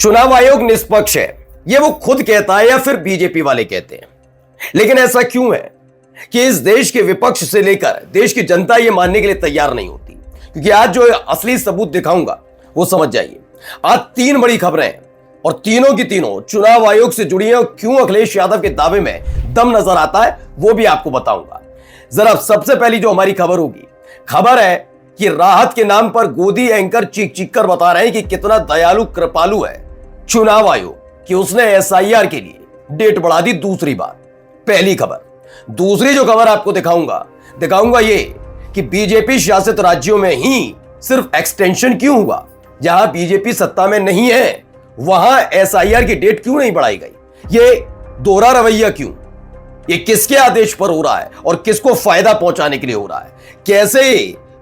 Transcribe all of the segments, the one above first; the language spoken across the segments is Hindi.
चुनाव आयोग निष्पक्ष है, यह वो खुद कहता है या फिर बीजेपी वाले कहते हैं। लेकिन ऐसा क्यों है कि इस देश के विपक्ष से लेकर देश की जनता यह मानने के लिए तैयार नहीं होती? क्योंकि आज जो असली सबूत दिखाऊंगा वो समझ जाइए। आज तीन बड़ी खबरें हैं और तीनों की तीनों चुनाव आयोग से जुड़ी हैं और क्यों अखिलेश यादव के दावे में दम नजर आता है वो भी आपको बताऊंगा। जरा सबसे पहली जो हमारी खबर होगी, खबर है कि राहत के नाम पर गोदी एंकर चीख चीख कर बता रहे हैं कि कितना दयालु कृपालु है चुनाव आयोग कि उसने एसआईआर के लिए डेट बढ़ा दी दूसरी बार। पहली खबर। दूसरी जो खबर आपको दिखाऊंगा ये कि बीजेपी शासित राज्यों में ही सिर्फ एक्सटेंशन क्यों हुआ, जहां बीजेपी सत्ता में नहीं है वहां एसआईआर की डेट क्यों नहीं बढ़ाई गई, ये दोहरा रवैया क्यों, ये किसके आदेश पर हो रहा है और किसको फायदा पहुंचाने के लिए हो रहा है, कैसे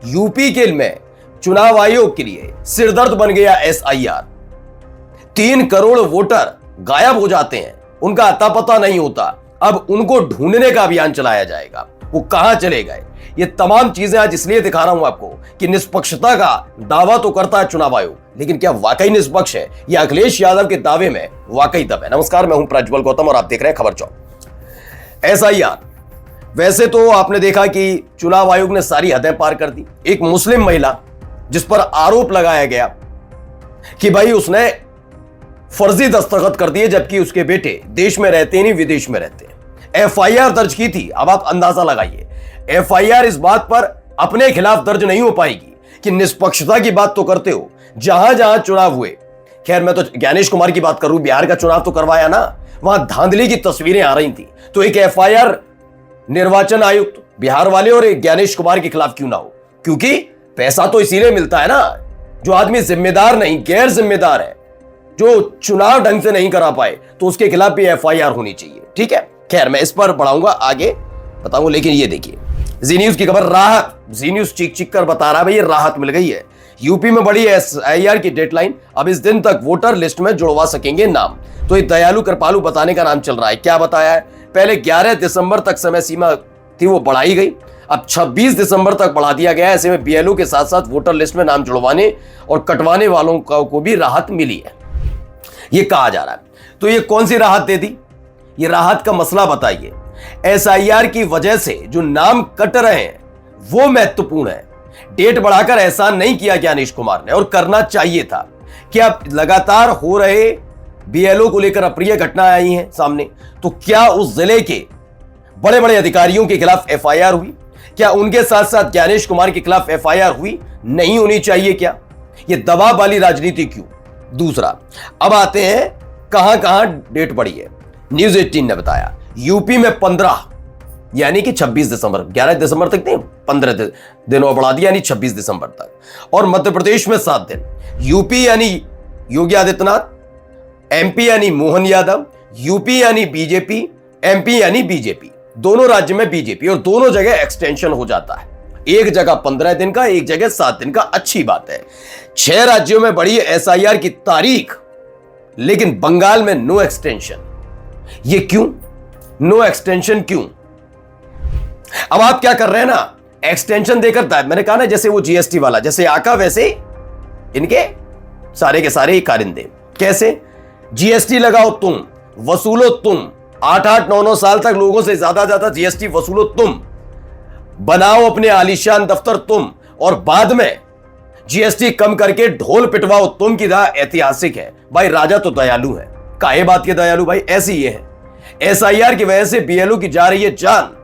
यूपी के में चुनाव आयोग के लिए सिरदर्द बन गया एसआईआर। 3 करोड़ वोटर गायब हो जाते हैं, उनका अता पता नहीं होता, अब उनको ढूंढने का अभियान चलाया जाएगा, वो कहां चले गए। ये तमाम चीजें आज इसलिए दिखा रहा हूं आपको कि निष्पक्षता का दावा तो करता है चुनाव आयोग, लेकिन क्या वाकई निष्पक्ष है? यह अखिलेश यादव के दावे में वाकई दम है। नमस्कार, मैं हूं प्रज्वल गौतम और आप देख रहे हैं खबर चौक। एसआईआर, वैसे तो आपने देखा कि चुनाव आयोग ने सारी हदें पार कर दी। एक मुस्लिम महिला जिस पर आरोप लगाया गया कि भाई उसने फर्जी दस्तखत कर दिए जबकि उसके बेटे देश में रहते नहीं विदेश में रहते, एफआईआर दर्ज की थी। अब आप अंदाजा लगाइए, एफआईआर इस बात पर अपने खिलाफ दर्ज नहीं हो पाएगी कि निष्पक्षता की बात तो करते हो, जहां जहां चुनाव हुए। खैर, मैं तो ज्ञानेश कुमार की बात करूं, बिहार का चुनाव तो करवाया ना, वहां धांधली की तस्वीरें आ रही थी, तो एक एफआईआर निर्वाचन आयुक्त बिहार वाले और एक ज्ञानेश कुमार के खिलाफ क्यों ना हो? क्योंकि पैसा तो इसीलिए मिलता है ना, जो आदमी जिम्मेदार नहीं गैर जिम्मेदार है, जो चुनाव ढंग से नहीं करा पाए, तो उसके खिलाफ भी एफआईआर होनी चाहिए। ठीक है, खैर मैं इस पर बढ़ाऊंगा, आगे बताऊंगा। लेकिन ये देखिए जी न्यूज की खबर, राहत। जी न्यूज चीख चीख कर बता रहा है भाई ये राहत मिल गई है। यूपी में बड़ी एसआईआर की डेडलाइन, अब इस दिन तक वोटर लिस्ट में जुड़वा सकेंगे नाम। तो ये दयालु कृपालु बताने का नाम चल रहा है। क्या बताया है? पहले 11 दिसंबर तक समय सीमा थी, वो बढ़ाई गई, अब 26 दिसंबर तक बढ़ा दिया गया। ऐसे में बीएलओ के साथ साथ वोटर लिस्ट में नाम जुड़वाने और कटवाने वालों को भी राहत मिली है, ये कहा जा रहा है। तो ये कौन सी राहत दे दी? ये राहत का मसला बताइए। एसआईआर की वजह से जो नाम कट रहे हैं वो महत्वपूर्ण है। डेट बढ़ाकर एहसान नहीं किया ज्ञानेश कुमार ने, और करना चाहिए था। क्या लगातार हो रहे बीएलओ को लेकर अप्रिय घटनाएं आई हैं सामने, तो क्या उस जिले के बड़े बड़े अधिकारियों के खिलाफ एफआईआर हुई? क्या उनके साथ साथ ज्ञानेश कुमार के खिलाफ एफआईआर हुई? नहीं होनी चाहिए क्या? ये दबाव वाली राजनीति क्यों? दूसरा, अब आते हैं कहां कहां डेट बढ़ी है। न्यूज 18 ने बताया यूपी में 15 यानी कि 26 दिसंबर, 11 दिसंबर तक नहीं, 15 दिनों बढ़ा दिया यानी 26 दिसंबर तक, और मध्य प्रदेश में 7 दिन। यूपी यानी योगी आदित्यनाथ, एमपी यानी मोहन यादव, यूपी यानी बीजेपी, एमपी यानी बीजेपी, दोनों राज्य में बीजेपी, और दोनों जगह एक्सटेंशन हो जाता है। एक जगह 15 दिन का, एक जगह 7 दिन का। अच्छी बात है। 6 राज्यों में बढ़ी एसआईआर की तारीख, लेकिन बंगाल में नो एक्सटेंशन। ये क्यों? नो एक्सटेंशन क्यों? अब आप क्या कर रहे हैं ना, एक्सटेंशन देकर, मैंने कहा ना जैसे वो जीएसटी वाला, जैसे आका वैसे इनके सारे के सारे कारिंदे। कैसे? जीएसटी लगाओ तुम, वसूलो तुम, 8-8, 9-9 साल तक लोगों से ज्यादा जीएसटी वसूलो तुम, बनाओ अपने आलीशान दफ्तर तुम, और बाद में जीएसटी कम करके ढोल पिटवाओ तुम की राह ऐतिहासिक है। भाई राजा तो दयालु है, काहे बात के दयालु भाई, ऐसी ये है। एसआईआर की वजह से बीएलओ की जा रही है जान,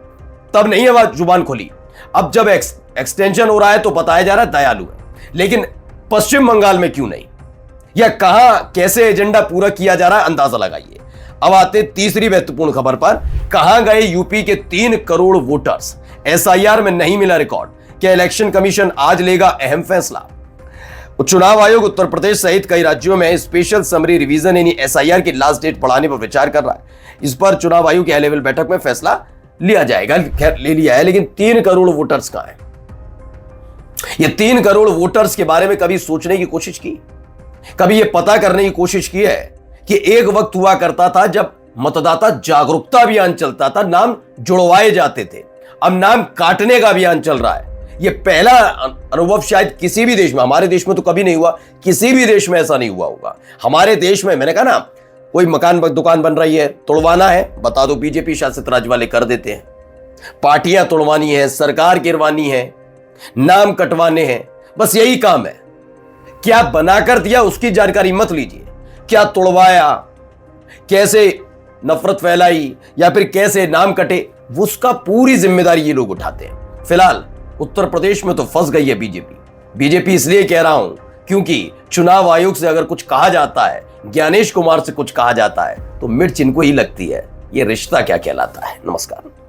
तब नहीं है जुबान खोली। अब जब एक्सटेंशन हो रहा है तो बताया जा रहा है दयालु है, लेकिन पश्चिम बंगाल में क्यों नहीं, या कहां कैसे एजेंडा पूरा किया जा रहा है, अंदाजा लगाइए। अब आते तीसरी महत्वपूर्ण खबर पर, कहां गए यूपी के 3 करोड़ वोटर्स? एसआईआर में नहीं मिला रिकॉर्ड। क्या इलेक्शन कमीशन आज लेगा अहम फैसला? चुनाव आयोग उत्तर प्रदेश सहित कई राज्यों में स्पेशल समरी रिवीजन यानी एसआईआर की लास्ट डेट बढ़ाने पर विचार कर रहा है। इस पर चुनाव आयोग की हाई लेवल बैठक में फैसला लिया जाएगा। खैर ले लिया है, लेकिन 3 करोड़ वोटर्स कहां हैं? ये 3 करोड़ वोटर्स के बारे में कभी सोचने की कोशिश की? कभी ये पता करने की कोशिश की है कि एक वक्त हुआ करता था जब मतदाता जागरूकता अभियान चलता था, नाम जुड़वाए जाते थे, अब नाम काटने का अभियान चल रहा है। ये पहला अनुभव शायद किसी भी देश में, हमारे देश में तो कभी नहीं हुआ, किसी भी देश में ऐसा नहीं हुआ होगा। हमारे देश में, मैंने कहा ना, कोई मकान दुकान बन रही है, तोड़वाना है, बता दो बीजेपी शासित राज्य वाले कर देते हैं। पार्टियां तोड़वानी है, सरकार गिरवानी है, नाम कटवाने हैं, बस यही काम है। क्या बनाकर दिया उसकी जानकारी मत लीजिए, क्या तोड़वाया, कैसे नफरत फैलाई या फिर कैसे नाम कटे, उसका पूरी जिम्मेदारी ये लोग उठाते हैं। फिलहाल उत्तर प्रदेश में तो फंस गई है बीजेपी इसलिए कह रहा हूं क्योंकि चुनाव आयोग से अगर कुछ कहा जाता है, ज्ञानेश कुमार से कुछ कहा जाता है, तो मिर्च इनको ही लगती है। ये रिश्ता क्या कहलाता है। नमस्कार।